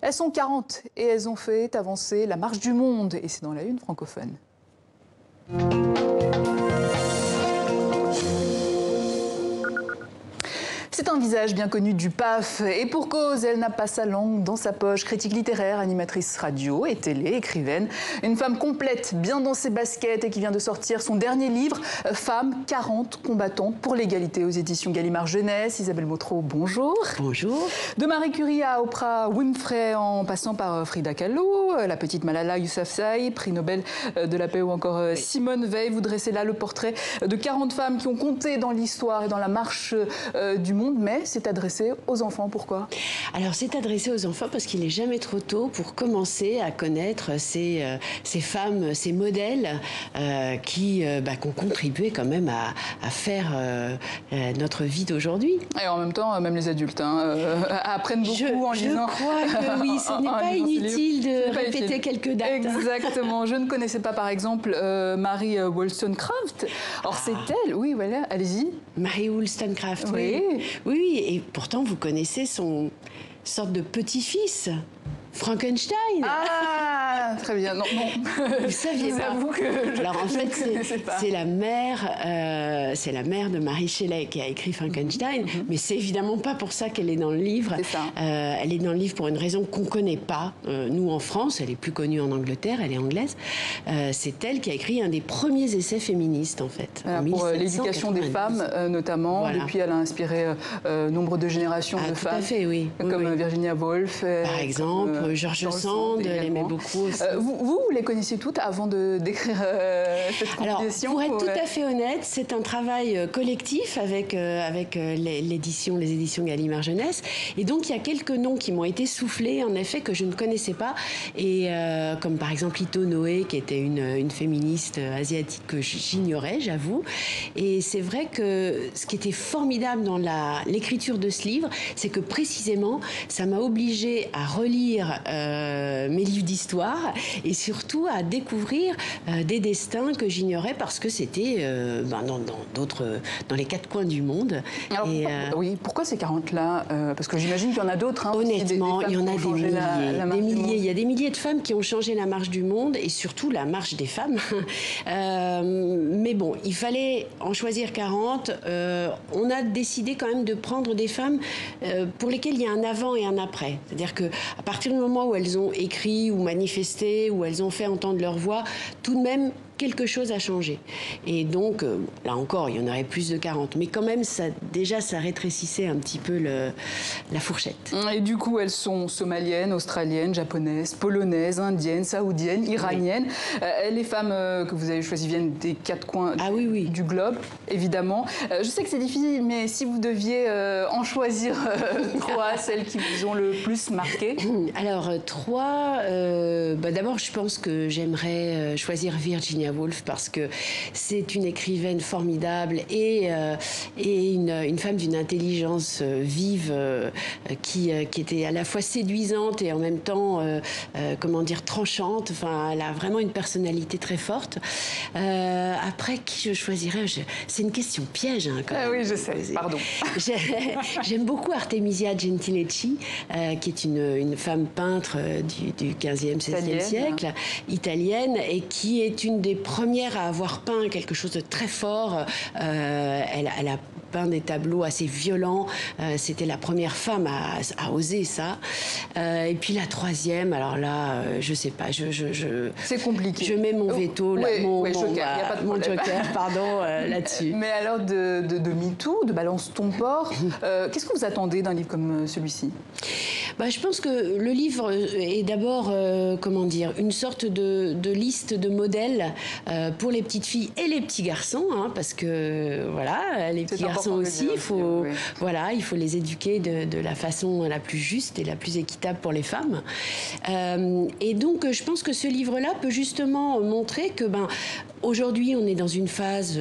Elles sont 40 et elles ont fait avancer la marche du monde. Et c'est dans la une francophone. C'est un visage bien connu du PAF et pour cause, elle n'a pas sa langue dans sa poche. Critique littéraire, animatrice radio et télé, écrivaine. Une femme complète, bien dans ses baskets et qui vient de sortir son dernier livre, Femmes 40 combattantes pour l'égalité aux éditions Gallimard Jeunesse. Isabelle Motro, bonjour. Bonjour. De Marie Curie à Oprah Winfrey en passant par Frida Kahlo, la petite Malala Yousafzai, prix Nobel de la paix ou encore Simone Veil. Vous dressez là le portrait de 40 femmes qui ont compté dans l'histoire et dans la marche du monde. Mais c'est adressé aux enfants. Pourquoi? Alors c'est adressé aux enfants parce qu'il n'est jamais trop tôt pour commencer à connaître ces femmes, ces modèles qui ont contribué quand même à faire notre vie d'aujourd'hui. Et en même temps, même les adultes apprennent beaucoup en lisant. Je crois que oui, ce n'est pas inutile de répéter quelques dates. Exactement. Je ne connaissais pas par exemple Mary Wollstonecraft. Alors c'est elle, oui, voilà, allez-y. Mary Wollstonecraft, oui. Oui, et pourtant vous connaissez son sorte de petit-fils, Frankenstein. Ah, très bien. Non. Vous saviez pas. Que alors en fait, c'est la mère de Mary Shelley qui a écrit Frankenstein, mais c'est évidemment pas pour ça qu'elle est dans le livre. C'est ça. Elle est dans le livre pour une raison qu'on connaît pas. Nous en France, elle est plus connue en Angleterre, elle est anglaise. C'est elle qui a écrit un des premiers essais féministes en fait. Pour l'éducation des femmes notamment. Voilà. Depuis, elle a inspiré nombre de générations de femmes. Tout à fait, oui. Comme Virginia Woolf. Par exemple. George Sand, elle aimait beaucoup aussi. Vous les connaissiez toutes avant d'écrire cette compilation? Alors, pour être tout à fait honnête, c'est un travail collectif avec les éditions Gallimard Jeunesse. Et donc, il y a quelques noms qui m'ont été soufflés, en effet, que je ne connaissais pas. Et comme par exemple Ito Noé, qui était une féministe asiatique que j'ignorais, j'avoue. Et c'est vrai que ce qui était formidable dans l'écriture de ce livre, c'est que précisément, ça m'a obligée à relire mes livres d'histoire et surtout à découvrir des destins que j'ignorais parce que c'était dans les quatre coins du monde. Alors, oui, pourquoi ces 40-là parce que j'imagine qu'il y en a d'autres. Honnêtement, il y en a des milliers. Il y a des milliers de femmes qui ont changé la marche du monde et surtout la marche des femmes. Mais bon, il fallait en choisir 40. On a décidé quand même de prendre des femmes pour lesquelles il y a un avant et un après. C'est-à-dire qu'à partir du moment où elles ont écrit ou manifesté, où elles ont fait entendre leur voix, tout de même, quelque chose a changé. Et donc, là encore, il y en aurait plus de 40. Mais quand même, ça rétrécissait un petit peu la fourchette. Et du coup, elles sont somaliennes, australiennes, japonaises, polonaises, indiennes, saoudiennes, iraniennes. Oui. Les femmes que vous avez choisies viennent des quatre coins du globe, évidemment. Je sais que c'est difficile, mais si vous deviez en choisir trois, celles qui vous ont le plus marqué. Alors, trois... d'abord, je pense que j'aimerais choisir Virginia Woolf parce que c'est une écrivaine formidable et une femme d'une intelligence vive qui était à la fois séduisante et en même temps tranchante. Enfin, elle a vraiment une personnalité très forte. Après, qui je choisirais? C'est une question piège. Oui, je sais, pardon. J'aime beaucoup Artemisia Gentileschi, qui est une femme peintre du 15e, 16e siècle, italienne, et qui est une des premières à avoir peint quelque chose de très fort. Elle a peint des tableaux assez violents. C'était la première femme à oser ça. Et puis la troisième, alors là, je sais pas. C'est compliqué. Je mets mon veto, mon joker, pardon, là-dessus. Mais alors de MeToo, de Balance ton porc, qu'est-ce que vous attendez d'un livre comme celui-ci? Je pense que le livre est d'abord, une sorte de liste de modèles pour les petites filles et les petits garçons, parce que voilà, les petits garçons aussi, il faut les éduquer de la façon la plus juste et la plus équitable pour les femmes. Et donc, je pense que ce livre-là peut justement montrer que, aujourd'hui, on est dans une phase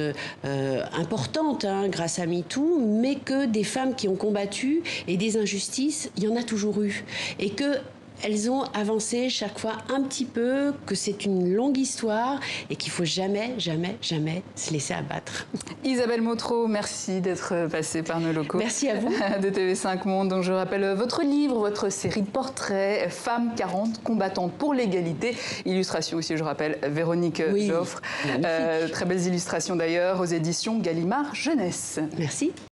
importante grâce à MeToo, mais que des femmes qui ont combattu et des injustices, il y en a toujours eu. Et que elles ont avancé chaque fois un petit peu, que c'est une longue histoire et qu'il faut jamais, jamais, jamais se laisser abattre. Isabelle Motro, merci d'être passée par nos locaux. Merci à vous. De TV5 Monde. Donc je rappelle votre livre, votre série de portraits, Femmes 40, combattantes pour l'égalité. Illustration aussi, je rappelle, Véronique Joffre. Très belles illustrations d'ailleurs aux éditions Gallimard Jeunesse. Merci.